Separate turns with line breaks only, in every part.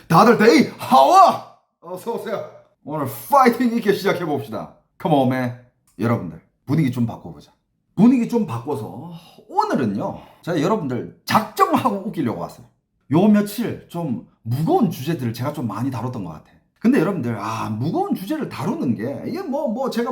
다들 데이 하와! 어서오세요. 오늘 파이팅 있게 시작해봅시다. Come on, man. 여러분들, 분위기 좀 바꿔보자. 분위기 좀 바꿔서 오늘은요, 제가 여러분들 작정하고 웃기려고 왔어요. 요 며칠 좀 무거운 주제들을 제가 좀 많이 다뤘던 것 같아. 근데 여러분들, 무거운 주제를 다루는 게, 이게 제가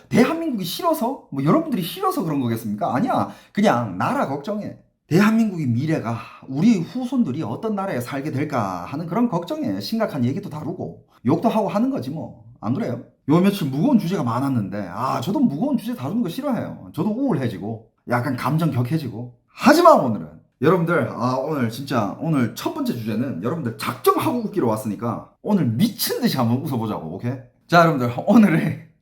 대한민국이 싫어서? 여러분들이 싫어서 그런 거겠습니까? 아니야. 그냥 나라 걱정해. 대한민국의 미래가 우리 후손들이 어떤 나라에 살게 될까 하는 그런 걱정에 심각한 얘기도 다루고 욕도 하고 하는 거지 뭐. 안 그래요? 요 며칠 무거운 주제가 많았는데 저도 무거운 주제 다루는 거 싫어해요. 저도 우울해지고 약간 감정 격해지고. 하지만 오늘은 여러분들 오늘 첫 번째 주제는 여러분들 작정하고 웃기러 왔으니까 오늘 미친 듯이 한번 웃어보자고. 오케이? 자, 여러분들,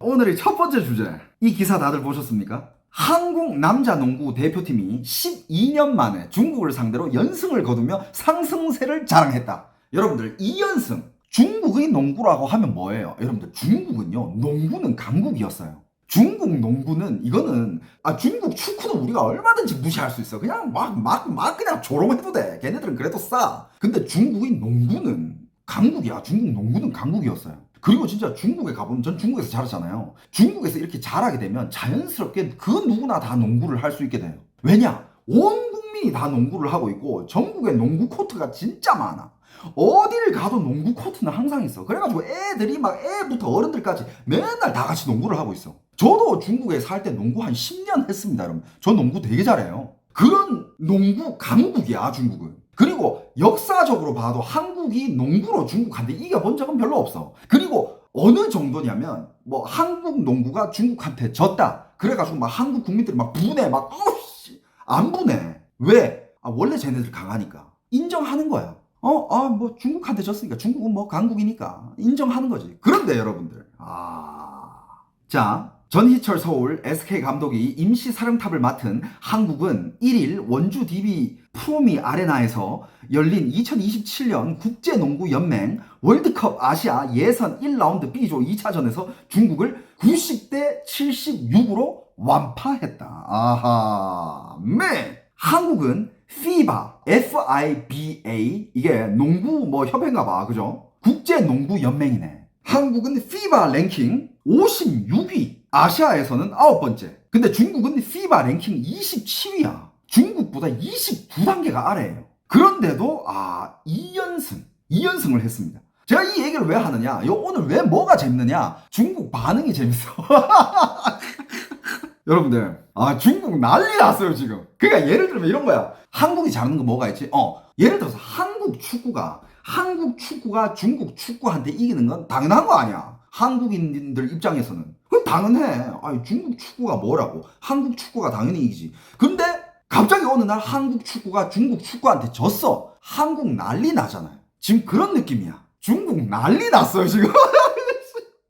오늘의 첫 번째 주제, 이 기사 다들 보셨습니까? 한국 남자 농구 대표팀이 12년 만에 중국을 상대로 연승을 거두며 상승세를 자랑했다. 여러분들, 이 연승, 중국의 농구라고 하면 뭐예요? 여러분들, 중국은요, 농구는 강국이었어요. 중국 농구는 이거는 중국 축구는 우리가 얼마든지 무시할 수 있어. 그냥 막 그냥 조롱해도 돼. 걔네들은 그래도 싸. 근데 중국의 농구는 강국이야. 중국 농구는 강국이었어요. 그리고 진짜 중국에 가보면, 전 중국에서 자랐잖아요. 중국에서 이렇게 자라게 되면 자연스럽게 그 누구나 다 농구를 할 수 있게 돼요. 왜냐? 온 국민이 다 농구를 하고 있고 전국에 농구 코트가 진짜 많아. 어디를 가도 농구 코트는 항상 있어. 그래가지고 애들이 애부터 어른들까지 맨날 다 같이 농구를 하고 있어. 저도 중국에 살 때 농구 한 10년 했습니다, 여러분. 저 농구 되게 잘해요. 그런 농구 강국이야, 중국은. 그리고 역사적으로 봐도 한국이 농구로 중국한테 이겨본 적은 별로 없어. 그리고 어느 정도냐면 한국 농구가 중국한테 졌다. 그래가지고 한국 국민들이 분해. 안 분해. 왜? 원래 쟤네들 강하니까. 인정하는 거야. 중국한테 졌으니까 중국은 강국이니까 인정하는 거지. 그런데 여러분들, 자, 전희철 서울 SK 감독이 임시 사령탑을 맡은 한국은 1일 원주 DB 프로미 아레나에서 열린 2027년 국제농구연맹 월드컵 아시아 예선 1라운드 B조 2차전에서 중국을 90대 76으로 완파했다. 아하, 맨! 한국은 FIBA, 이게 농구 협회인가 봐, 그죠? 국제농구연맹이네. 한국은 FIBA 랭킹 56위, 아시아에서는 9번째. 근데 중국은 FIBA 랭킹 27위야. 중국보다 29단계가 아래예요. 그런데도 2연승을 했습니다. 제가 이 얘기를 왜 하느냐? 오늘 왜 뭐가 재밌느냐? 중국 반응이 재밌어. 여러분들, 중국 난리 났어요, 지금. 그러니까 예를 들면 이런 거야. 한국이 잘하는 거 뭐가 있지? 예를 들어서 한국 축구가 중국 축구한테 이기는 건 당연한 거 아니야. 한국인들 입장에서는. 그럼 당연해. 중국 축구가 뭐라고? 한국 축구가 당연히 이기지. 근데 갑자기 어느 날 한국 축구가 중국 축구한테 졌어. 한국 난리 나잖아요. 지금 그런 느낌이야. 중국 난리 났어요, 지금.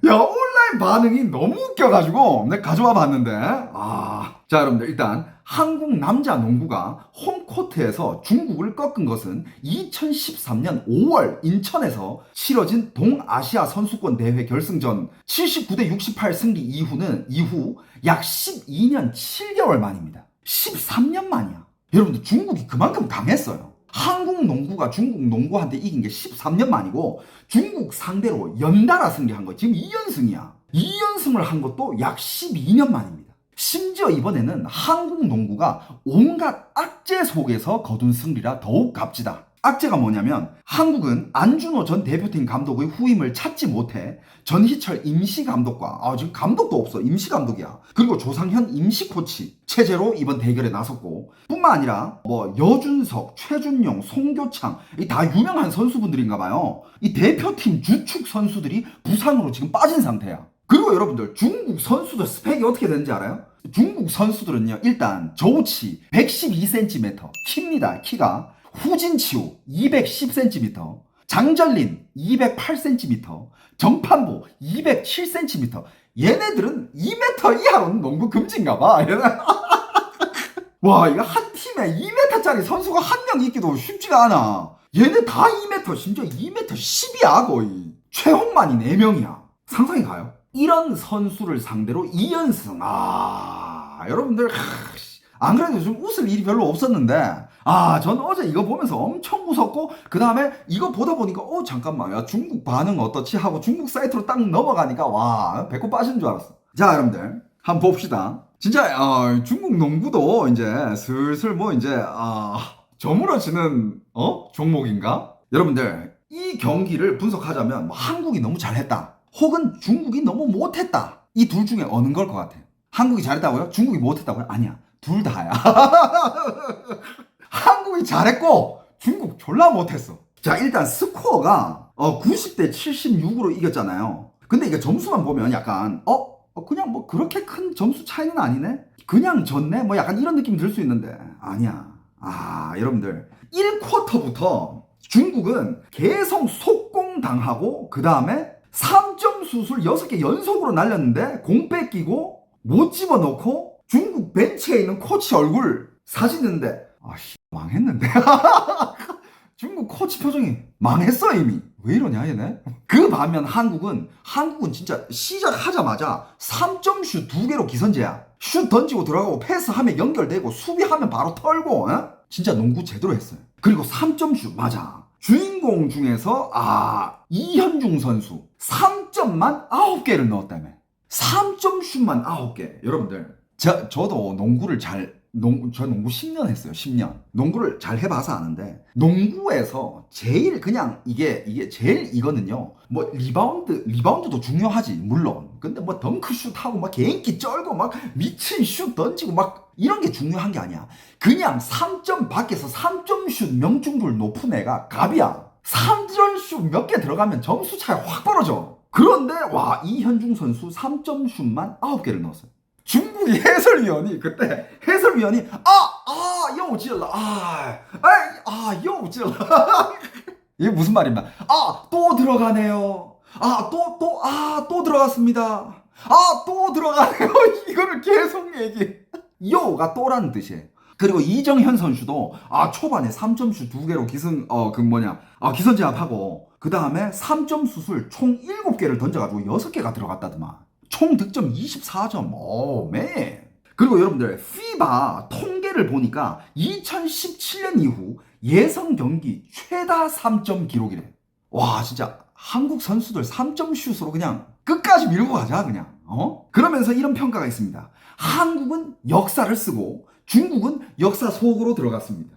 야, 온라인 반응이 너무 웃겨가지고 내가 가져와 봤는데. 자, 여러분들, 일단 한국 남자 농구가 홈코트에서 중국을 꺾은 것은 2013년 5월 인천에서 치러진 동아시아 선수권 대회 결승전 79대 68 승리 이후 약 12년 7개월 만입니다. 13년 만이야. 여러분들, 중국이 그만큼 강했어요. 한국 농구가 중국 농구한테 이긴 게 13년 만이고 중국 상대로 연달아 승리한 거 지금 2연승이야. 2연승을 한 것도 약 12년 만입니다. 심지어 이번에는 한국 농구가 온갖 악재 속에서 거둔 승리라 더욱 값지다. 악재가 뭐냐면 한국은 안준호 전 대표팀 감독의 후임을 찾지 못해 전희철 임시 감독과 지금 감독도 없어, 임시 감독이야. 그리고 조상현 임시 코치 체제로 이번 대결에 나섰고, 뿐만 아니라 여준석, 최준용, 송교창, 이 다 유명한 선수분들인가 봐요. 이 대표팀 주축 선수들이 부상으로 지금 빠진 상태야. 그리고 여러분들, 중국 선수들 스펙이 어떻게 되는지 알아요? 중국 선수들은요, 일단 저우치 112cm 키입니다. 키가. 후진치우 210cm, 장전린 208cm, 정판보 207cm. 얘네들은 2m 이하로는 농구 금지인가 봐. 와, 이거 한 팀에 2m짜리 선수가 한 명 있기도 쉽지가 않아. 얘네 다 2m, 심지어 2m 10이야 거의. 최홍만이 4명이야. 상상이 가요? 이런 선수를 상대로 2연승. 여러분들, 안 그래도 좀 웃을 일이 별로 없었는데 전 어제 이거 보면서 엄청 웃었고, 그 다음에 이거 보다 보니까, 잠깐만, 야, 중국 반응 어떻지? 하고 중국 사이트로 딱 넘어가니까, 와, 배꼽 빠지는 줄 알았어. 자, 여러분들, 한번 봅시다. 진짜, 중국 농구도 이제 슬슬 뭐 이제, 저물어지는, 종목인가? 여러분들, 이 경기를 분석하자면, 뭐 한국이 너무 잘했다. 혹은 중국이 너무 못했다. 이 둘 중에 어느 걸 것 같아요? 한국이 잘했다고요? 중국이 못했다고요? 아니야. 둘 다야. 한국이 잘했고 중국 졸라 못했어. 자, 일단 스코어가 90대 76으로 이겼잖아요. 근데 이게 점수만 보면 약간 그냥 뭐 그렇게 큰 점수 차이는 아니네? 그냥 졌네? 뭐 약간 이런 느낌이 들 수 있는데 아니야. 여러분들 1쿼터부터 중국은 계속 속공당하고 그 다음에 3점 슛을 6개 연속으로 날렸는데 공 뺏기고 못 집어넣고 중국 벤치에 있는 코치 얼굴 사진 있는데 망했는데. 중국 코치 표정이 망했어 이미. 왜 이러냐 얘네. 그 반면 한국은 진짜 시작하자마자 3점 슛 2개로 기선제야. 슛 던지고 들어가고 패스하면 연결되고 수비하면 바로 털고 진짜 농구 제대로 했어요. 그리고 3점 슛 맞아. 주인공 중에서 이현중 선수 3점만 9개를 넣었다며. 3점 슛만 9개. 여러분들 저도 농구를 저 농구 10년 했어요. 10년. 농구를 잘 해봐서 아는데 농구에서 제일 그냥 이게 제일 이거는요. 뭐 리바운드도 중요하지 물론. 근데 뭐 덩크슛하고 막 개인기 쩔고 막 미친 슛 던지고 막 이런 게 중요한 게 아니야. 그냥 3점 밖에서 3점 슛 명중률 높은 애가 갑이야. 3점 슛 몇 개 들어가면 점수 차이 확 벌어져. 그런데 이현중 선수 3점 슛만 9개를 넣었어요. 중국 해설위원이 그때 영우 찔러 영우 찔러 이게 무슨 말입니까? 또 들어가네요. 또 들어갔습니다. 또 들어가네요. 이거를 계속 여우가 또라는 뜻이에요. 그리고 이정현 선수도 초반에 3점 슛 2개로 기선제압하고 그 다음에 3점 슛을 총 7개를 던져가지고 6개가 들어갔다더만. 총 득점 24점. 맨. 그리고 여러분들 FIBA 통계를 보니까 2017년 이후 예선 경기 최다 3점 기록이래. 와 진짜 한국 선수들 3점 슛으로 그냥 끝까지 밀고 가자 그냥. 그러면서 이런 평가가 있습니다. 한국은 역사를 쓰고 중국은 역사 속으로 들어갔습니다.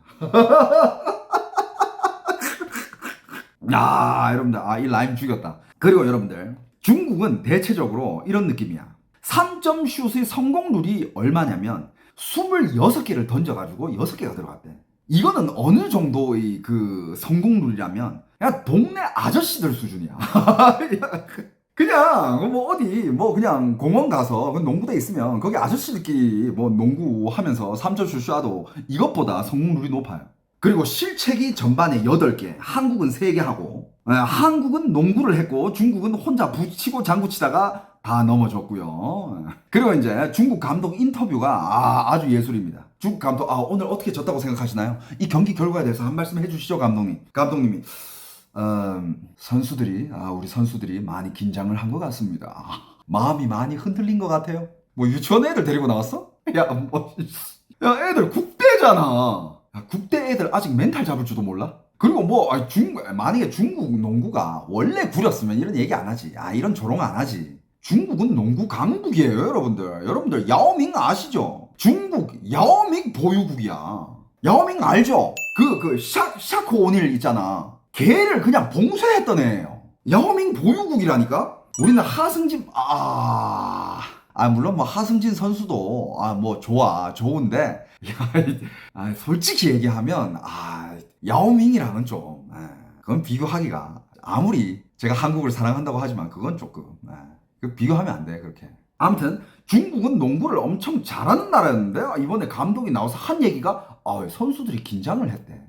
여러분들 이 라임 죽였다. 그리고 여러분들 중국은 대체적으로 이런 느낌이야. 3점 슛의 성공률이 얼마냐면 26개를 던져가지고 6개가 들어갔대. 이거는 어느 정도의 그 성공률이라면 그냥 동네 아저씨들 수준이야. 그냥 뭐 어디 뭐 그냥 공원 가서 농구대 있으면 거기 아저씨들끼리 뭐 농구하면서 3점 슛 쏴도 이것보다 성공률이 높아요. 그리고 실책이 전반에 8개, 한국은 3개 하고 한국은 농구를 했고 중국은 혼자 붙이고 장구치다가 다 넘어졌고요. 그리고 이제 중국 감독 인터뷰가 아주 예술입니다. 중국 감독 오늘 어떻게 졌다고 생각하시나요? 이 경기 결과에 대해서 한 말씀 해주시죠 감독님. 감독님이 우리 선수들이 많이 긴장을 한 것 같습니다. 마음이 많이 흔들린 것 같아요. 뭐 유치원 애들 데리고 나왔어? 야 애들 국대잖아. 국대 애들 아직 멘탈 잡을 줄도 몰라? 그리고 만약에 중국 농구가 원래 구렸으면 이런 얘기 안 하지. 이런 조롱 안 하지. 중국은 농구 강국이에요, 여러분들. 여러분들 야오밍 아시죠? 중국 야오밍 보유국이야. 야오밍 알죠? 샤코 오닐 있잖아. 걔를 그냥 봉쇄했던 애예요. 야오밍 보유국이라니까? 우리는 하승진 물론 뭐 하승진 선수도 좋은데 솔직히 얘기하면 야오밍이랑은 좀 그건 비교하기가 아무리 제가 한국을 사랑한다고 하지만 그건 조금 비교하면 안 돼 그렇게. 아무튼 중국은 농구를 엄청 잘하는 나라였는데 이번에 감독이 나와서 한 얘기가 선수들이 긴장을 했대.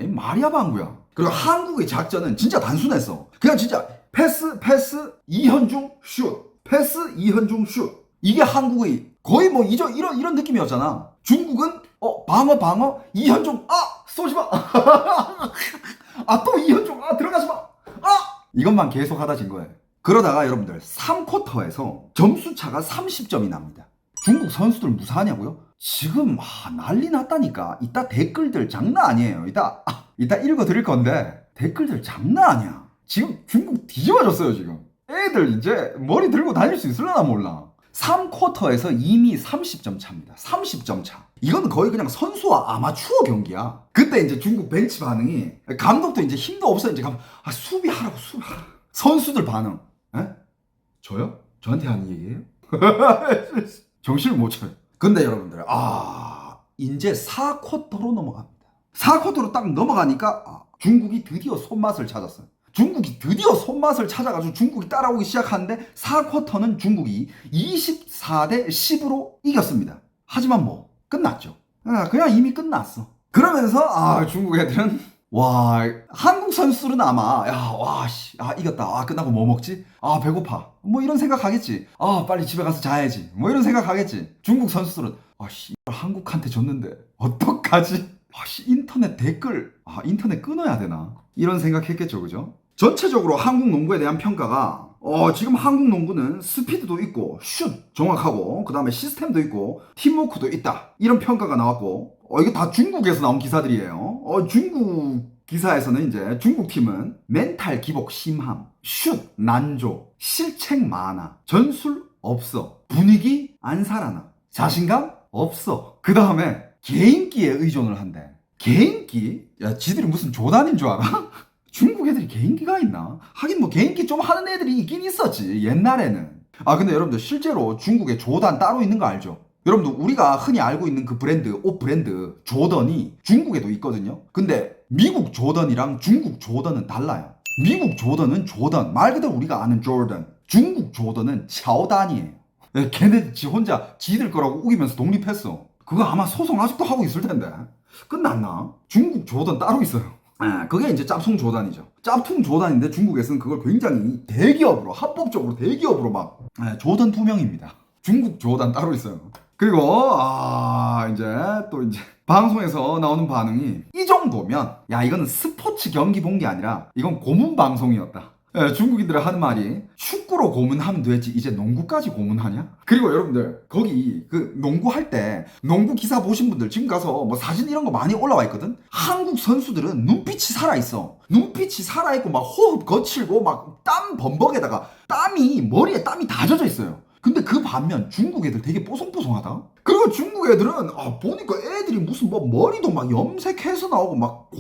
말이야 방구야. 그리고 한국의 작전은 진짜 단순했어. 그냥 진짜 패스 이현중 슛 패스 이현중 슛. 이게 한국의 거의 이런 느낌이었잖아. 중국은 방어 이현중 쏘지마. 또 이현중 들어가지마. 이것만 계속 하다 진 거예요. 그러다가 여러분들 3쿼터에서 점수 차가 30점이 납니다. 중국 선수들 무사하냐고요? 지금 난리 났다니까. 이따 댓글들 장난 아니에요. 이따 읽어 드릴 건데 댓글들 장난 아니야. 지금 중국 뒤집어졌어요 지금. 애들 이제 머리 들고 다닐 수 있을려나 몰라. 3쿼터에서 이미 30점 차입니다. 30점 차. 이건 거의 그냥 선수와 아마추어 경기야. 그때 이제 중국 벤치 반응이, 감독도 이제 힘도 없어. 이제 수비하라고. 선수들 반응. 에? 저요? 저한테 하는 얘기예요? 정신을 못 차려. 근데 여러분들, 이제 4쿼터로 넘어갑니다. 4쿼터로 딱 넘어가니까 중국이 드디어 손맛을 찾았어요. 중국이 드디어 손맛을 찾아가지고 중국이 따라오기 시작하는데 4쿼터는 중국이 24대 10으로 이겼습니다. 하지만 뭐 끝났죠. 그냥 이미 끝났어. 그러면서 중국 애들은 한국 선수들은 아마 이겼다. 끝나고 뭐 먹지? 배고파. 뭐 이런 생각하겠지. 빨리 집에 가서 자야지. 뭐 이런 생각하겠지. 중국 선수들은 한국한테 졌는데 어떡하지? 인터넷 댓글 인터넷 끊어야 되나? 이런 생각했겠죠, 그죠? 전체적으로 한국 농구에 대한 평가가 지금 한국 농구는 스피드도 있고 슛 정확하고 그 다음에 시스템도 있고 팀워크도 있다, 이런 평가가 나왔고 이게 다 중국에서 나온 기사들이에요. 중국 기사에서는 이제 중국 팀은 멘탈 기복 심함, 슛 난조, 실책 많아, 전술 없어, 분위기 안 살아나, 자신감 없어, 그 다음에 개인기에 의존을 한대. 개인기? 야, 지들이 무슨 조단인 줄 알아? 중국 애들이 개인기가 있나? 하긴 뭐 개인기 좀 하는 애들이 있긴 있었지, 옛날에는. 근데 여러분들 실제로 중국에 조단 따로 있는 거 알죠? 여러분들 우리가 흔히 알고 있는 그 브랜드, 옷 브랜드 조던이 중국에도 있거든요. 근데 미국 조던이랑 중국 조던은 달라요. 미국 조던은 조던, 말 그대로 우리가 아는 조던. 중국 조던은 샤오단이에요. 걔네 지 혼자 지들 거라고 우기면서 독립했어. 그거 아마 소송 아직도 하고 있을 텐데. 끝났나? 중국 조던 따로 있어요. 그게 이제 짭퉁 조단이죠. 짭퉁 조단인데 중국에서는 그걸 굉장히 대기업으로, 합법적으로 대기업으로 막 조던 2명입니다. 중국 조단 따로 있어요. 그리고 이제 방송에서 나오는 반응이 이 정도면 이거는 스포츠 경기 본 게 아니라 이건 고문 방송이었다. 중국인들이 하는 말이 축구로 고문하면 되지 이제 농구까지 고문하냐? 그리고 여러분들 거기 그 농구할 때 농구 기사 보신 분들 지금 가서 뭐 사진 이런 거 많이 올라와 있거든? 한국 선수들은 눈빛이 살아있어. 눈빛이 살아있고 막 호흡 거칠고 막 땀 범벅에다가 머리에 땀이 다 젖어 있어요. 근데 그 반면 중국 애들 되게 뽀송뽀송하다? 그리고 중국 애들은 보니까 애들이 무슨 뭐 머리도 막 염색해서 나오고 막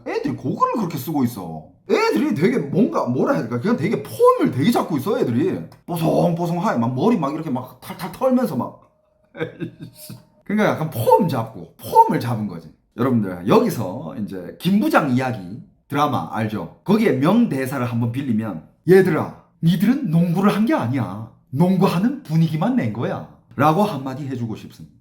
애들이 고글을 그렇게 쓰고 있어. 애들이 되게 뭐라 해야 될까, 그냥 되게 폼을 되게 잡고 있어. 애들이 뽀송뽀송하게 막 머리 막 이렇게 막 탈탈 털면서 막 그러니까 약간 폼을 잡은 거지. 여러분들 여기서 이제 김부장 이야기 드라마 알죠? 거기에 명대사를 한번 빌리면, 얘들아 니들은 농구를 한 게 아니야, 농구하는 분위기만 낸 거야 라고 한마디 해주고 싶습니다.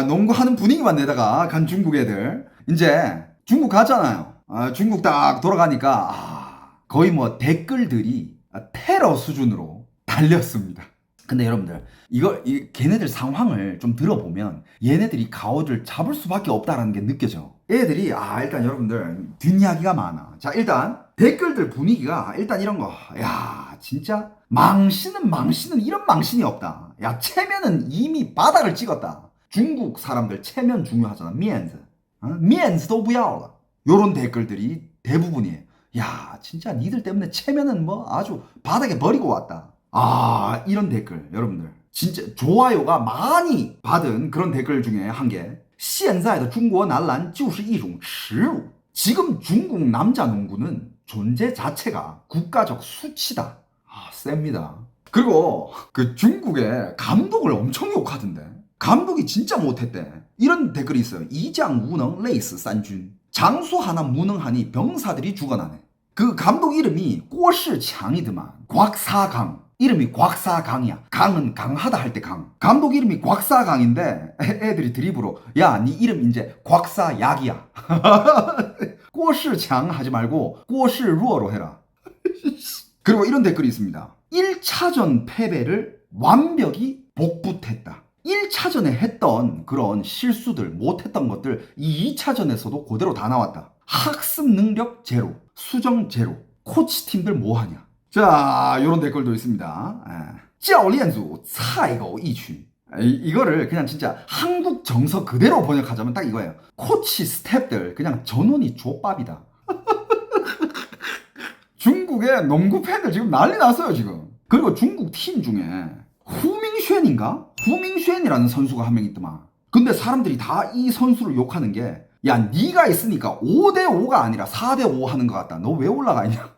농구하는 분위기만 내다가 간 중국 애들 이제 중국 갔잖아요. 중국 딱 돌아가니까 거의 뭐 댓글들이 테러 수준으로 달렸습니다. 근데 여러분들 걔네들 상황을 좀 들어보면 얘네들이 가오를 잡을 수밖에 없다라는 게 느껴져. 애들이 일단 여러분들 뒷이야기가 많아. 자, 일단 댓글들 분위기가 일단 이런 거. 진짜 망신은 이런 망신이 없다. 체면은 이미 바닥을 찍었다. 중국 사람들 체면 중요하잖아. 미엔즈도 부야오라. 요런 댓글들이 대부분이에요. 진짜 니들 때문에 체면은 뭐 아주 바닥에 버리고 왔다. 이런 댓글 여러분들 진짜 좋아요가 많이 받은 그런 댓글 중에 한 게, 现在的中国男篮就是一种耻辱. 지금 중국 남자 농구는 존재 자체가 국가적 수치다. 셉니다. 그리고 그 중국의 감독을 엄청 욕하던데. 감독이 진짜 못했대. 이런 댓글이 있어요. 이장 무능 레이스 산준. 장수 하나 무능하니 병사들이 죽어나네. 그 감독 이름이郭士强이더만. 곽사강. 이름이 곽사강이야. 강은 강하다 할 때 강. 감독 이름이 곽사강인데 애들이 드립으로 니 이름 이제 곽사약이야. 郭士强 하지 말고 郭士弱로 해라. 그리고 이런 댓글이 있습니다. 1차전 패배를 완벽히 복붙했다. 1차전에 했던 그런 실수들, 못했던 것들 이 2차전에서도 그대로 다 나왔다. 학습 능력 제로, 수정 제로, 코치팀들 뭐하냐. 자, 요런 댓글도 있습니다. 教练组菜狗一群. 이거를 그냥 진짜 한국 정서 그대로 번역하자면 딱 이거예요. 코치 스텝들 그냥 전원이 족밥이다. 중국의 농구 팬들 지금 난리 났어요 지금. 그리고 중국 팀 중에 후밍쉔인가? 후밍쉔이라는 선수가 한 명 있더만. 근데 사람들이 다 이 선수를 욕하는 게, 야 니가 있으니까 5대5가 아니라 4대5 하는 것 같다. 너 왜 올라가 있냐?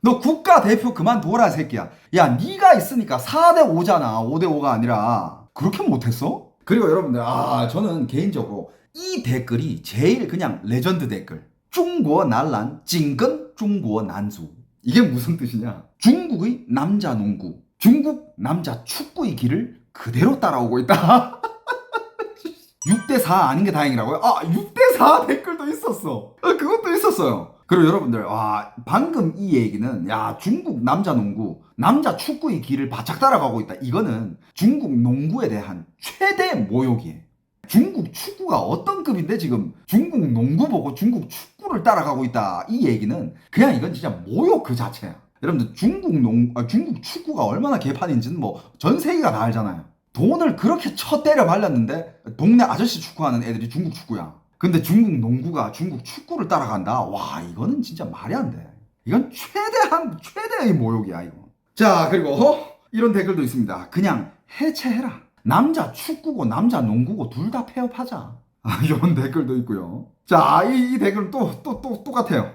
너 국가대표 그만둬라 새끼야. 야 니가 있으니까 4대5잖아. 5대5가 아니라. 그렇게 못했어? 그리고 여러분들, 저는 개인적으로 이 댓글이 제일 그냥 레전드 댓글. 중국 난란 징근 중국 난수. 이게 무슨 뜻이냐? 중국의 남자 농구, 중국 남자 축구의 길을 그대로 따라오고 있다. 6대4 아닌 게 다행이라고요? 6대4 댓글도 있었어. 그것도 있었어요. 그리고 여러분들, 방금 이 얘기는, 야, 중국 남자 농구, 남자 축구의 길을 바짝 따라가고 있다. 이거는 중국 농구에 대한 최대 모욕이에요. 중국 축구가 어떤 급인데 지금 중국 농구 보고 중국 축구를 따라가고 있다. 이 얘기는 그냥 이건 진짜 모욕 그 자체야. 여러분들, 중국 축구가 얼마나 개판인지는 뭐 전 세계가 다 알잖아요. 돈을 그렇게 쳐 때려 발렸는데 동네 아저씨 축구하는 애들이 중국 축구야. 근데 중국 농구가 중국 축구를 따라간다? 와, 이거는 진짜 말이 안 돼. 이건 최대의 모욕이야, 이거. 자, 그리고 이런 댓글도 있습니다. 그냥 해체해라. 남자 축구고 남자 농구고 둘 다 폐업하자. 이런 댓글도 있고요. 자, 이 댓글은 또 똑같아요.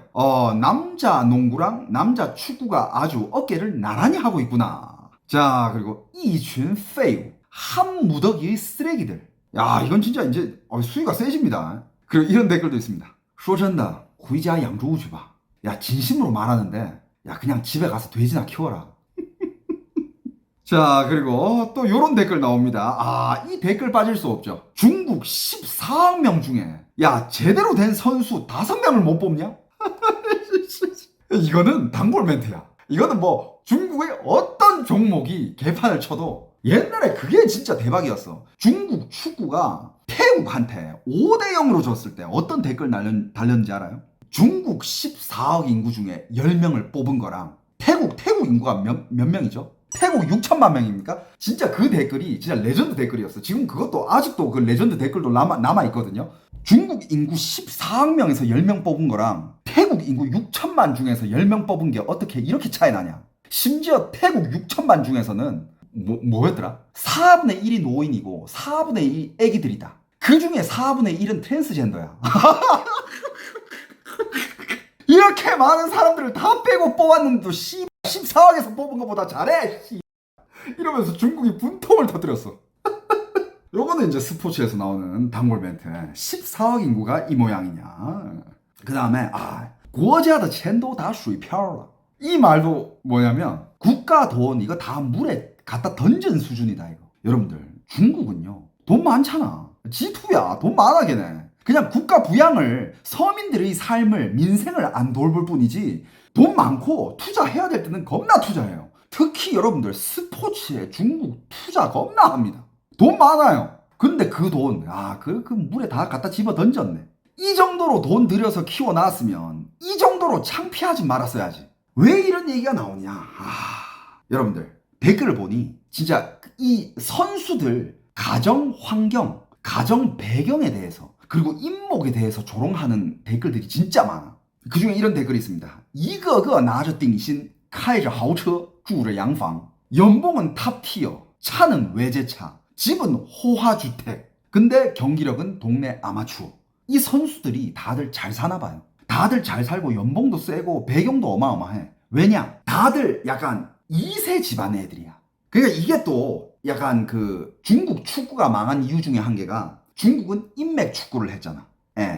남자 농구랑 남자 축구가 아주 어깨를 나란히 하고 있구나. 자, 그리고 이群废物, 한 무더기의 쓰레기들. 야, 이건 진짜 이제 수위가 세집니다. 그리고 이런 댓글도 있습니다. 说真的回家养猪去吧. 야, 진심으로 말하는데, 야, 그냥 집에 가서 돼지나 키워라. 자, 그리고 또 요런 댓글 나옵니다. 이 댓글 빠질 수 없죠. 중국 14억 명 중에, 야, 제대로 된 선수 5명을 못 뽑냐? 이거는 단골 멘트야. 이거는 뭐 중국의 어떤 종목이 개판을 쳐도 옛날에 그게 진짜 대박이었어. 중국 축구가 태국한테 5대0으로 졌을 때 어떤 댓글 달렸는지 알아요? 중국 14억 인구 중에 10명을 뽑은 거랑 태국 인구가 몇 명이죠? 태국 6천만 명입니까? 진짜 그 댓글이 진짜 레전드 댓글이었어. 지금 그것도 아직도 그 레전드 댓글도 남아있거든요. 중국 인구 14억 명에서 10명 뽑은 거랑 태국 인구 6천만 중에서 10명 뽑은 게 어떻게 이렇게 차이 나냐? 심지어 태국 6천만 중에서는 뭐였더라? 4분의 1이 노인이고 4분의 1이 애기들이다. 그 중에 4분의 1은 트랜스젠더야. 이렇게 많은 사람들을 다 빼고 뽑았는데도 14억에서 뽑은 것보다 잘해. 이러면서 중국이 분통을 터뜨렸어. 요거는 이제 스포츠에서 나오는 단골 멘트. 14억 인구가 이 모양이냐. 그 다음에 国家的钱都打水漂了. 이 말도 뭐냐면 국가 돈 이거 다 물에 갖다 던진 수준이다 이거. 여러분들, 중국은요 돈 많잖아. G2야. 돈 많아 걔네. 그냥 국가 부양을, 서민들의 삶을, 민생을 안 돌볼 뿐이지 돈 많고 투자해야 될 때는 겁나 투자해요. 특히 여러분들 스포츠에 중국 투자 겁나 합니다. 돈 많아요. 근데 그 돈, 그 물에 다 갖다 집어 던졌네. 이 정도로 돈 들여서 키워놨으면 이 정도로 창피하지 말았어야지. 왜 이런 얘기가 나오냐. 여러분들, 댓글을 보니 진짜 이 선수들 가정 환경, 가정 배경에 대해서, 그리고 인목에 대해서 조롱하는 댓글들이 진짜 많아. 그 중에 이런 댓글이 있습니다. 一个个拿着顶薪开着豪车住着洋房 연봉은 탑티어, 차는 외제차, 집은 호화주택. 근데 경기력은 동네 아마추어. 이 선수들이 다들 잘 사나 봐요. 다들 잘 살고 연봉도 세고 배경도 어마어마해. 왜냐? 다들 약간 2세 집안의 애들이야. 그러니까 이게 또 약간 그 중국 축구가 망한 이유 중에 한 개가, 중국은 인맥 축구를 했잖아.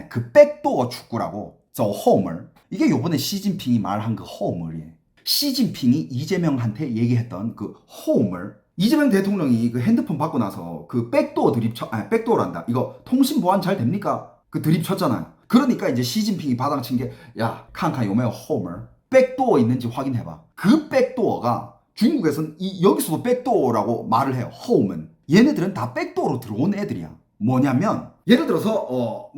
그 백도어 축구라고. 허물. 이게 요번에 시진핑이 말한 그 허물이에요. 시진핑이 이재명한테 얘기했던 그 허물. 이재명 대통령이 그 핸드폰 받고 나서 그 백도어 백도어란다. 이거 통신 보안 잘 됩니까? 그 드립 쳤잖아요. 그러니까 이제 시진핑이 바닥친 게, 야, 칸칸 요메요 허물. 백도어 있는지 확인해봐. 그 백도어가 중국에서는 여기서도 백도어라고 말을 해요. 허우먼. 얘네들은 다 백도어로 들어온 애들이야. 뭐냐면 예를 들어서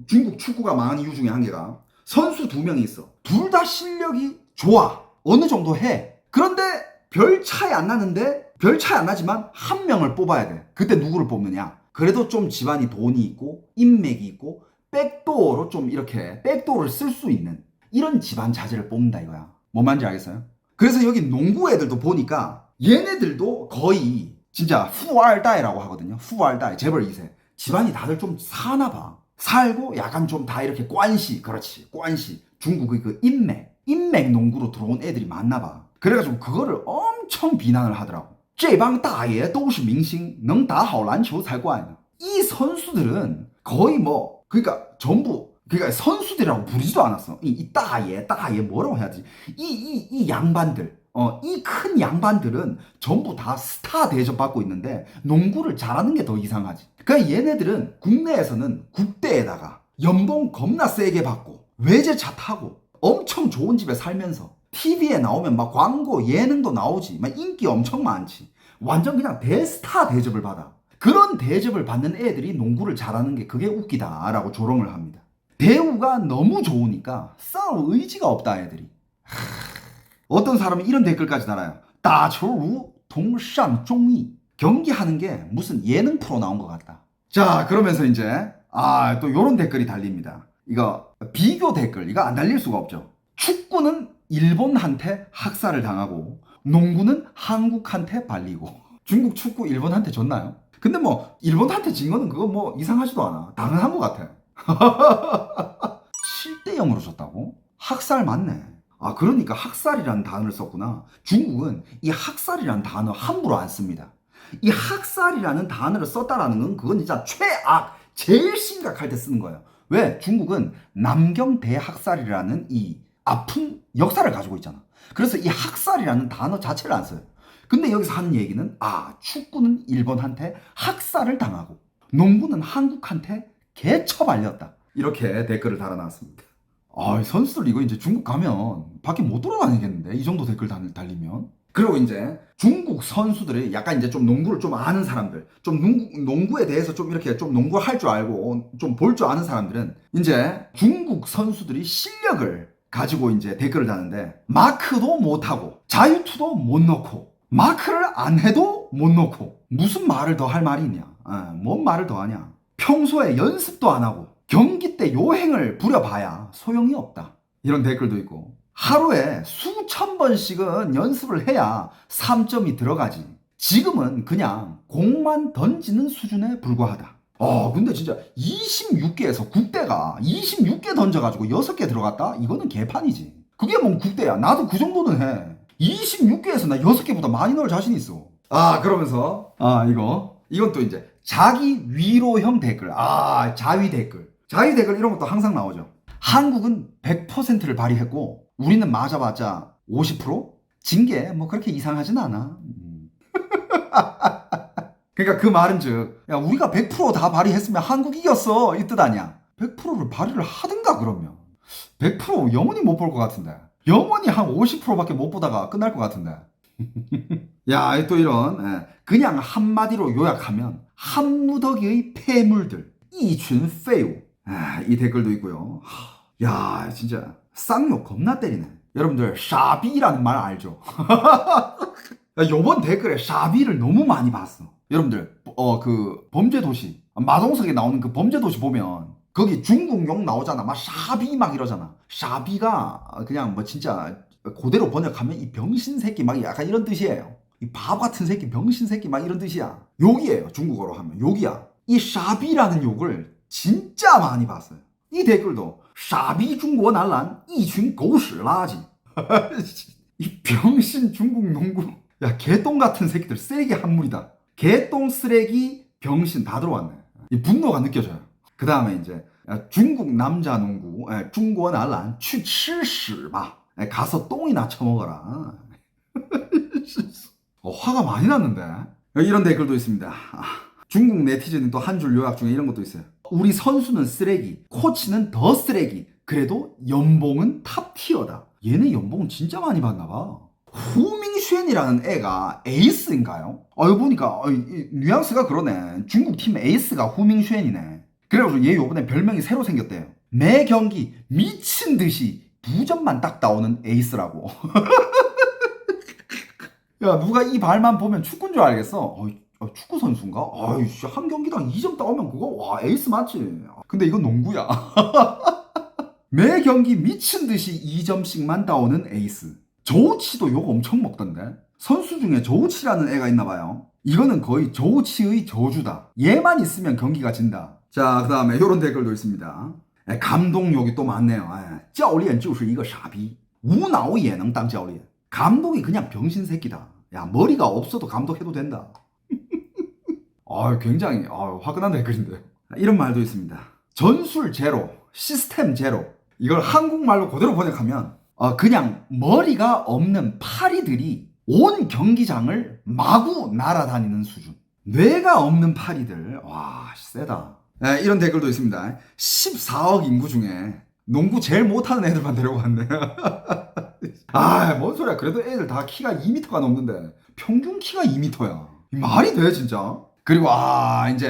중국 축구가 망한 이유 중에 한 개가, 선수 2명이 있어. 둘 다 실력이 좋아. 어느 정도 해. 그런데 별 차이 안 나는데 별 차이 안 나지만 한 명을 뽑아야 돼. 그때 누구를 뽑느냐? 그래도 좀 집안이 돈이 있고 인맥이 있고 백도어로 좀 이렇게 백도어를 쓸 수 있는 이런 집안 자제를 뽑는다 이거야. 뭔 말인지 알겠어요? 그래서 여기 농구 애들도 보니까 얘네들도 거의 진짜 후알다이라고 하거든요. 후알다이 재벌 2세. 집안이 다들 좀 사나 봐. 살고 약간 좀 다 이렇게 관시, 그렇지, 관시. 중국의 그 인맥 농구로 들어온 애들이 많나 봐. 그래가지고 그거를 엄청 비난을 하더라고. 这帮大爷都是明星能打好篮球才怪呢. 이 선수들은 거의 뭐 그러니까 전부 그러니까 선수들이라고 부르지도 않았어. 이 따예 뭐라고 해야지? 이 양반들, 이 큰 양반들은 전부 다 스타 대접 받고 있는데 농구를 잘하는 게 더 이상하지. 그러니까 얘네들은 국내에서는 국대에다가 연봉 겁나 세게 받고 외제차 타고 엄청 좋은 집에 살면서 TV에 나오면 막 광고 예능도 나오지, 막 인기 엄청 많지. 완전 그냥 대스타 대접을 받아. 그런 대접을 받는 애들이 농구를 잘하는 게 그게 웃기다라고 조롱을 합니다. 대우가 너무 좋으니까 싸울 의지가 없다 애들이. 어떤 사람이 이런 댓글까지 달아요. 打球如同上综艺. 경기하는 게 무슨 예능 프로 나온 것 같다. 자, 그러면서 이제 또 요런 댓글이 달립니다. 이거 비교 댓글, 이거 안 달릴 수가 없죠. 축구는 일본한테 학살을 당하고 농구는 한국한테 발리고. 중국 축구 일본한테 졌나요? 근데 뭐 일본한테 진 거는 그거 뭐 이상하지도 않아. 당연한 것 같아. 7대 0으로 졌다고? 학살 맞네. 그러니까 학살이라는 단어를 썼구나. 중국은 이 학살이라는 단어 함부로 안 씁니다. 이 학살이라는 단어를 썼다라는 건 그건 진짜 최악, 제일 심각할 때 쓰는 거예요. 왜? 중국은 남경 대학살이라는 이 아픈 역사를 가지고 있잖아. 그래서 이 학살이라는 단어 자체를 안 써요. 근데 여기서 하는 얘기는 축구는 일본한테 학살을 당하고 농구는 한국한테 개처발렸다. 이렇게 댓글을 달아놨습니다. 선수들 이거 이제 중국 가면 밖에 못 돌아다니겠는데, 이 정도 댓글 달리면. 그리고 이제 중국 선수들이 약간 이제 좀 농구를 좀 아는 사람들, 좀 농구에 대해서 좀 이렇게 좀 농구를 할 줄 알고 좀 볼 줄 아는 사람들은 이제 중국 선수들이 실력을 가지고 이제 댓글을 다는데, 마크도 못하고 자유투도 못 넣고 마크를 안 해도 못 넣고 무슨 말을 더 할 말이 있냐. 뭔 말을 더 하냐. 평소에 연습도 안 하고 경기 때 요행을 부려봐야 소용이 없다. 이런 댓글도 있고, 하루에 수천 번씩은 연습을 해야 3점이 들어가지. 지금은 그냥 공만 던지는 수준에 불과하다. 근데 진짜 26개에서 국대가 26개 던져가지고 6개 들어갔다? 이거는 개판이지. 그게 뭔 국대야. 나도 그 정도는 해. 26개에서 나 6개보다 많이 넣을 자신 있어. 그러면서 이건 또 이제 자기 위로형 댓글. 자위 댓글. 자위 댓글 이런 것도 항상 나오죠. 한국은 100%를 발휘했고 우리는 맞아봤자 50%? 진 게 뭐 그렇게 이상하진 않아. 그러니까 그 말은 즉, 야, 우리가 100% 다 발휘했으면 한국 이겼어, 이 뜻 아니야. 100%를 발휘를 하든가. 그러면 100% 영원히 못 볼 것 같은데, 영원히 한 50%밖에 못 보다가 끝날 것 같은데. 야, 또 이런, 그냥 한마디로 요약하면 한무더기의 폐물들, 이群废物. 이 댓글도 있고요. 야, 진짜 쌍욕 겁나 때리네. 여러분들 샤비라는 말 알죠? 요번 댓글에 샤비를 너무 많이 봤어. 여러분들 그 범죄도시, 마동석에 나오는 그 범죄도시 보면 거기 중국 욕 나오잖아. 막 샤비 막 이러잖아. 샤비가 그냥 뭐 진짜 그대로 번역하면 이 병신 새끼 막 약간 이런 뜻이에요. 이 바보 같은 새끼, 병신 새끼 막 이런 뜻이야. 욕이에요. 중국어로 하면 욕이야. 이 샤비라는 욕을 진짜 많이 봤어요. 이 댓글도 샤비 중국 난란 이群狗屎垃圾. 이 병신 중국 농구. 야, 개똥 같은 새끼들, 쓰레기 한물이다. 개똥, 쓰레기, 병신 다 들어왔네. 이 분노가 느껴져요. 그 다음에 이제 중국 남자 농구, 중국 난란去吃屎吧. 가서 똥이나 처먹어라. 화가 많이 났는데. 이런 댓글도 있습니다. 중국 네티즌이 또 한 줄 요약 중에 이런 것도 있어요. 우리 선수는 쓰레기, 코치는 더 쓰레기, 그래도 연봉은 탑티어다. 얘네 연봉은 진짜 많이 받나 봐. 후밍쉔이라는 애가 에이스인가요? 여기 보니까 뉘앙스가 그러네. 중국 팀 에이스가 후밍쉔이네. 그래가지고 얘 요번에 별명이 새로 생겼대요. 매 경기 미친 듯이 2점만 딱 나오는 에이스라고. 야, 누가 이 발만 보면 축구인 줄 알겠어. 축구 선수인가? 아이씨, 한 경기당 2점 따오면 그거 와 에이스 맞지. 근데 이건 농구야. 매 경기 미친 듯이 2점씩만 따오는 에이스. 조우치도 욕 엄청 먹던데. 선수 중에 조우치라는 애가 있나 봐요. 이거는 거의 조우치의 저주다. 얘만 있으면 경기가 진다. 자, 그 다음에 이런 댓글도 있습니다. 감독욕이 또 많네요. 教练就是一个傻逼. 无脑也能当教练. 감독이 그냥 병신 새끼다. 야, 머리가 없어도 감독해도 된다. 굉장히 화끈한 댓글인데. 이런 말도 있습니다. 전술 제로, 시스템 제로. 이걸 한국말로 그대로 번역하면 그냥 머리가 없는 파리들이 온 경기장을 마구 날아다니는 수준. 뇌가 없는 파리들. 와, 세다. 네, 이런 댓글도 있습니다. 14억 인구 중에 농구 제일 못하는 애들만 데려갔네. 뭔 소리야. 그래도 애들 다 키가 2m가 넘는데 평균 키가 2m야. 말이 돼 진짜. 그리고 이제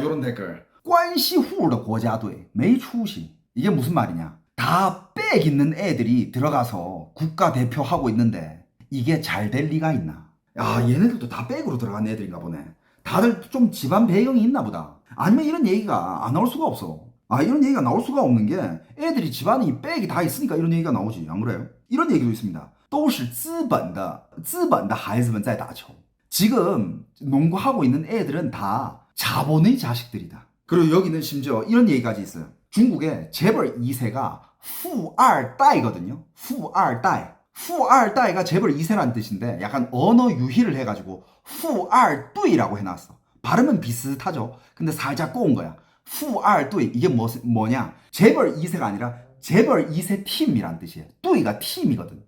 이런 댓글. 关系户的国家队没出息. 이게 무슨 말이냐. 다 빽 있는 애들이 들어가서 국가대표 하고 있는데 이게 잘 될 리가 있나. 야, 얘네들도 다 빽으로 들어간 애들인가 보네. 다들 좀 집안 배경이 있나 보다. 아니면 이런 얘기가 안 나올 수가 없어. 이런 얘기가 나올 수가 없는 게 애들이 집안이 빽이 다 있으니까 이런 얘기가 나오지. 안 그래요? 이런 얘기도 있습니다. 都是资本的孩子们在打球. 지금 농구하고 있는 애들은 다 자본의 자식들이다. 그리고 여기는 심지어 이런 얘기까지 있어요. 중국의 재벌 2세가 富二代거든요. 富二代. 富二代가 재벌 2세라는 뜻인데 약간 언어 유희를 해가지고 富二代라고 해놨어. 발음은 비슷하죠. 근데 살짝 꼬은 거야. 富二代. 이게 뭐냐? 재벌 2세가 아니라 재벌 2세 팀이란 뜻이에요. 队가 팀이거든.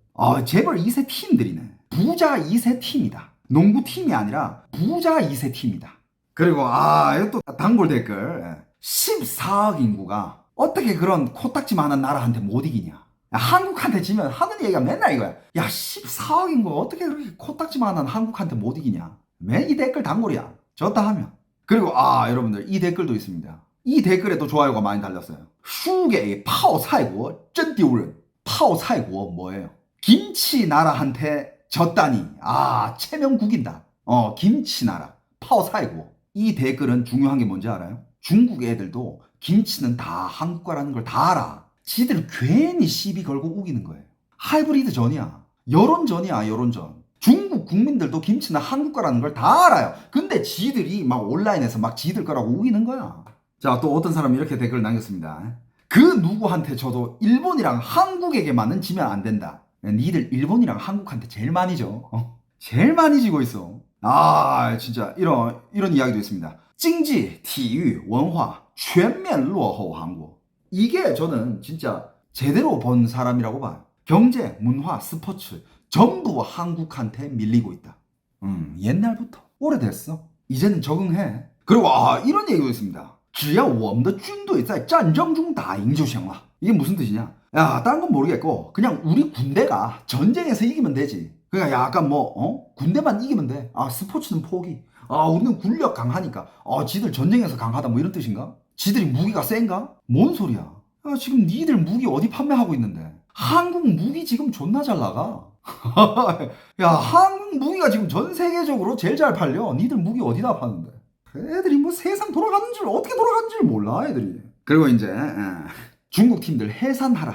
재벌 2세 팀들이네. 부자 2세 팀이다. 농구 팀이 아니라 부자 2세 팀이다. 그리고 이것도 단골 댓글. 14억 인구가 어떻게 그런 코딱지만한 나라한테 못 이기냐. 한국한테 지면 하는 얘기가 맨날 이거야. 야, 14억 인구가 어떻게 그렇게 코딱지만한 한국한테 못 이기냐. 맨 이 댓글 단골이야. 졌다 하면. 그리고 여러분들 이 댓글도 있습니다. 이 댓글에도 좋아요가 많이 달렸어요. 输给泡菜国真丢人. 泡菜国뭐예요? 김치 나라한테 졌다니. 체면국인다. 김치 나라. 泡菜国. 이 댓글은 중요한 게 뭔지 알아요? 중국 애들도 김치는 다 한국과라는 걸 다 알아. 지들 괜히 시비 걸고 우기는 거예요. 하이브리드 전이야. 여론전이야, 여론전. 중국 국민들도 김치는 한국과라는 걸 다 알아요. 근데 지들이 막 온라인에서 막 지들 거라고 우기는 거야. 자, 또 어떤 사람이 이렇게 댓글을 남겼습니다. 그 누구한테 져도 일본이랑 한국에게만은 지면 안 된다. 니들 일본이랑 한국한테 제일 많이 져. 제일 많이 지고 있어. 진짜 이런 이야기도 있습니다. 经济, 体育, 文化全面落后 한국. 이게 저는 진짜 제대로 본 사람이라고 봐요. 경제, 문화, 스포츠 전부 한국한테 밀리고 있다. 옛날부터 오래됐어. 이제는 적응해. 그리고 이런 얘기도 있습니다. 只要我们的军队在战争中打赢就行了. 이게 무슨 뜻이냐? 야, 다른 건 모르겠고 그냥 우리 군대가 전쟁에서 이기면 되지. 그러니까 약간 군대만 이기면 돼. 스포츠는 포기. 우리는 군력 강하니까. 지들 전쟁에서 강하다 뭐 이런 뜻인가? 지들이 무기가 센가? 뭔 소리야? 지금 니들 무기 어디 판매하고 있는데? 한국 무기 지금 존나 잘 나가. 야, 한국 무기가 지금 전 세계적으로 제일 잘 팔려. 니들 무기 어디다 파는데? 애들이 뭐 세상 돌아가는 줄 어떻게 돌아가는 줄 몰라 애들이. 그리고 이제 중국 팀들 해산하라.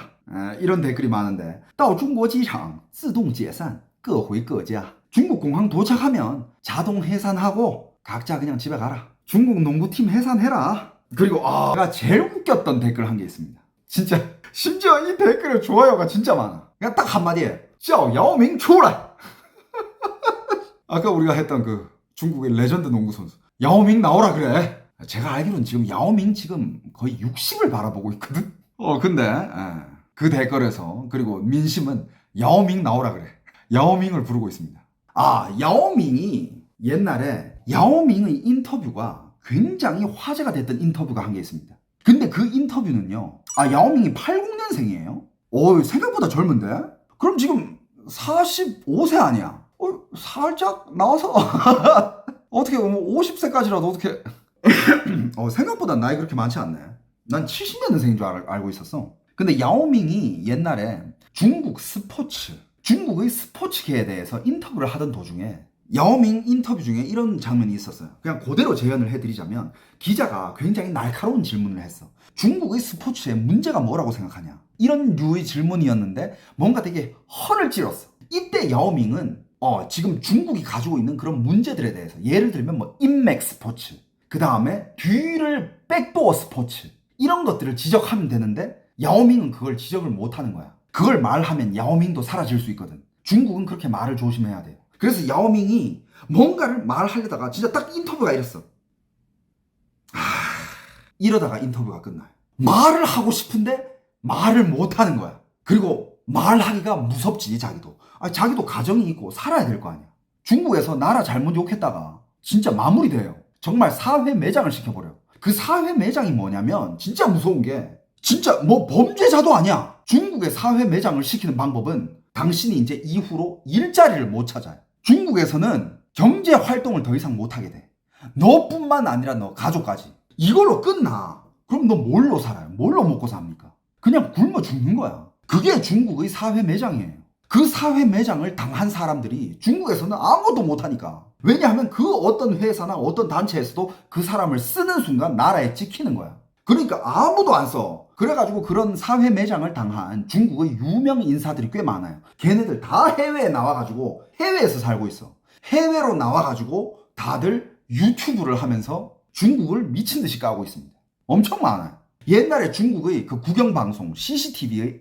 이런 댓글이 많은데 到中国机场自动解散各回各家. 중국 공항 도착하면 자동 해산하고 각자 그냥 집에 가라. 중국 농구팀 해산해라. 그리고 제가 제일 웃겼던 댓글 한 게 있습니다. 진짜 심지어 이 댓글에 좋아요가 진짜 많아. 그냥 딱 한마디에 叫姚明出来. 아까 우리가 했던 그 중국의 레전드 농구 선수 야오밍 나오라 그래. 제가 알기로는 지금 야오밍 지금 거의 60을 바라보고 있거든. 근데 그 댓글에서 그리고 민심은 야오밍 나오라 그래. 야오밍을 부르고 있습니다. 야오밍이 옛날에 야오밍의 인터뷰가 굉장히 화제가 됐던 인터뷰가 한 게 있습니다. 근데 그 인터뷰는요. 야오밍이 80년생이에요. 생각보다 젊은데? 그럼 지금 45세 아니야? 살짝 나와서 어떻게 보면 50세까지라도 어떻게 생각보다 나이 그렇게 많지 않네. 난 70년생인 줄 알고 있었어. 근데 야오밍이 옛날에 중국 스포츠, 중국의 스포츠계에 대해서 인터뷰를 하던 도중에 야오밍 인터뷰 중에 이런 장면이 있었어요. 그냥 그대로 재현을 해드리자면 기자가 굉장히 날카로운 질문을 했어. 중국의 스포츠에 문제가 뭐라고 생각하냐? 이런 류의 질문이었는데 뭔가 되게 허를 찔렀어. 이때 야오밍은 지금 중국이 가지고 있는 그런 문제들에 대해서 예를 들면 뭐 인맥 스포츠, 그 다음에 뒤를 백도어 스포츠 이런 것들을 지적하면 되는데 야오밍은 그걸 지적을 못하는 거야. 그걸 말하면 야오밍도 사라질 수 있거든. 중국은 그렇게 말을 조심해야 돼요. 그래서 야오밍이 뭔가를 말하려다가 진짜 딱 인터뷰가 이랬어. 이러다가 인터뷰가 끝나요. 말을 하고 싶은데 말을 못하는 거야. 그리고 말하기가 무섭지 자기도. 자기도 가정이 있고 살아야 될 거 아니야. 중국에서 나라 잘못 욕했다가 진짜 마무리돼요. 정말 사회 매장을 시켜버려. 그 사회 매장이 뭐냐면 진짜 무서운 게 진짜 뭐 범죄자도 아니야. 중국의 사회 매장을 시키는 방법은 당신이 이제 이후로 일자리를 못 찾아요. 중국에서는 경제 활동을 더 이상 못하게 돼. 너뿐만 아니라 너 가족까지. 이걸로 끝나. 그럼 너 뭘로 살아요? 뭘로 먹고 삽니까? 그냥 굶어 죽는 거야. 그게 중국의 사회 매장이에요. 그 사회 매장을 당한 사람들이 중국에서는 아무것도 못하니까. 왜냐하면 그 어떤 회사나 어떤 단체에서도 그 사람을 쓰는 순간 나라에 찍히는 거야. 그러니까 아무도 안 써. 그래가지고 그런 사회 매장을 당한 중국의 유명 인사들이 꽤 많아요. 걔네들 다 해외에 나와가지고 해외에서 살고 있어. 해외로 나와가지고 다들 유튜브를 하면서 중국을 미친 듯이 까고 있습니다. 엄청 많아요. 옛날에 중국의 그 국영방송 CCTV의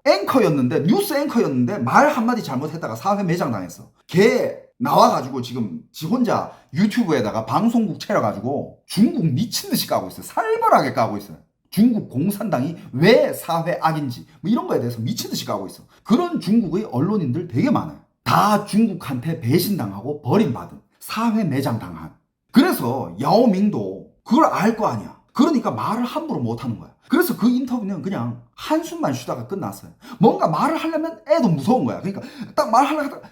앵커였는데 뉴스 앵커였는데 말 한마디 잘못했다가 사회 매장 당했어. 걔 나와가지고 지금 지 혼자 유튜브에다가 방송국 차려가지고 중국 미친 듯이 까고 있어요. 살벌하게 까고 있어요. 중국 공산당이 왜 사회 악인지 뭐 이런 거에 대해서 미친 듯이 까고 있어. 그런 중국의 언론인들 되게 많아요. 다 중국한테 배신당하고 버림받은 사회 매장 당한. 그래서 야오밍도 그걸 알 거 아니야. 그러니까 말을 함부로 못하는 거야. 그래서 그 인터뷰는 그냥 한숨만 쉬다가 끝났어요. 뭔가 말을 하려면 애도 무서운 거야. 그러니까 딱 말하려고 하다가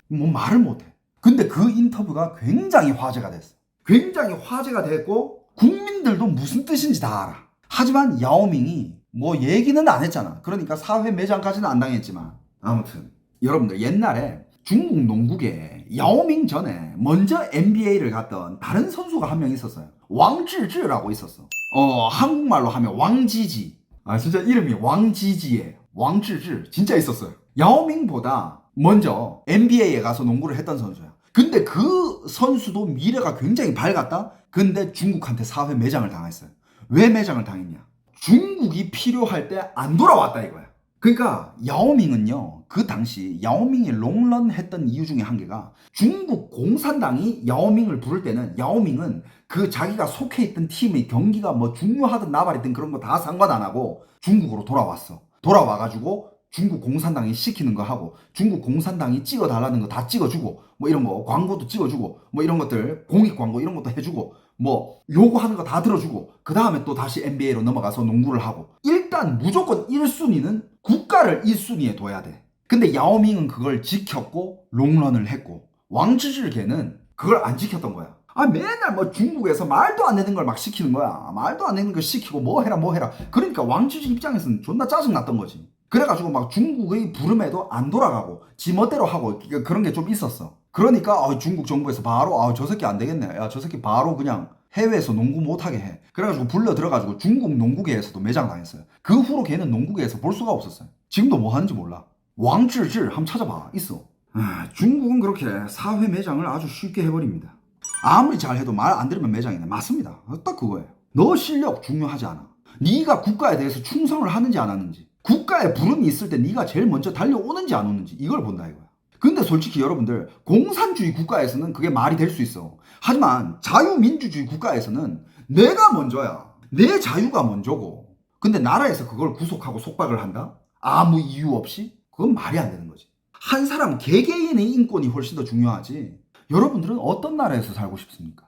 뭐 말을 못해. 근데 그 인터뷰가 굉장히 화제가 됐어. 굉장히 화제가 됐고 국민들도 무슨 뜻인지 다 알아. 하지만 야오밍이 뭐 얘기는 안 했잖아. 그러니까 사회 매장까지는 안 당했지만 아무튼 여러분들 옛날에 중국 농구계에 야오밍 전에 먼저 NBA를 갔던 다른 선수가 한 명 있었어요. 왕治郅라고 있었어. 한국말로 하면 왕지지. 진짜 이름이 왕지지예요. 왕治郅 진짜 있었어요. 야오밍보다 먼저 NBA에 가서 농구를 했던 선수야. 근데 그 선수도 미래가 굉장히 밝았다? 근데 중국한테 사회 매장을 당했어요. 왜 매장을 당했냐? 중국이 필요할 때 안 돌아왔다 이거야. 그러니까 야오밍은요, 그 당시 야오밍이 롱런 했던 이유 중에 한 개가 중국 공산당이 야오밍을 부를 때는 야오밍은 그 자기가 속해 있던 팀의 경기가 뭐 중요하든 나발이든 그런 거 다 상관 안 하고 중국으로 돌아왔어. 돌아와가지고 중국 공산당이 시키는 거 하고 중국 공산당이 찍어달라는 거 다 찍어주고 뭐 이런 거 광고도 찍어주고 뭐 이런 것들 공익 광고 이런 것도 해주고 뭐 요구하는 거 다 들어주고 그 다음에 또 다시 NBA로 넘어가서 농구를 하고 일단 무조건 1순위는 국가를 1순위에 둬야 돼. 근데 야오밍은 그걸 지켰고 롱런을 했고 왕治郅 걔는 그걸 안 지켰던 거야. 맨날 뭐 중국에서 말도 안 되는 걸 막 시키는 거야. 말도 안 되는 걸 시키고 뭐 해라 뭐 해라. 그러니까 왕治郅 입장에서는 존나 짜증났던 거지. 그래가지고 막 중국의 부름에도 안 돌아가고 지 멋대로 하고 그런 게 좀 있었어. 그러니까 중국 정부에서 바로 저 새끼 안 되겠네. 야 저 새끼 바로 그냥 해외에서 농구 못하게 해. 그래가지고 불러 들어가지고 중국 농구계에서도 매장 당했어요. 그 후로 걔는 농구계에서 볼 수가 없었어요. 지금도 뭐 하는지 몰라. 왕治郅 한번 찾아봐. 있어. 중국은 그렇게 사회 매장을 아주 쉽게 해버립니다. 아무리 잘해도 말 안 들으면 매장이네. 맞습니다. 딱 그거예요. 너 실력 중요하지 않아. 네가 국가에 대해서 충성을 하는지 안 하는지, 국가에 부름이 있을 때 네가 제일 먼저 달려오는지 안 오는지 이걸 본다 이거야. 근데 솔직히 여러분들 공산주의 국가에서는 그게 말이 될 수 있어. 하지만 자유민주주의 국가에서는 내가 먼저야. 내 자유가 먼저고. 근데 나라에서 그걸 구속하고 속박을 한다? 아무 이유 없이? 그건 말이 안 되는 거지. 한 사람 개개인의 인권이 훨씬 더 중요하지. 여러분들은 어떤 나라에서 살고 싶습니까?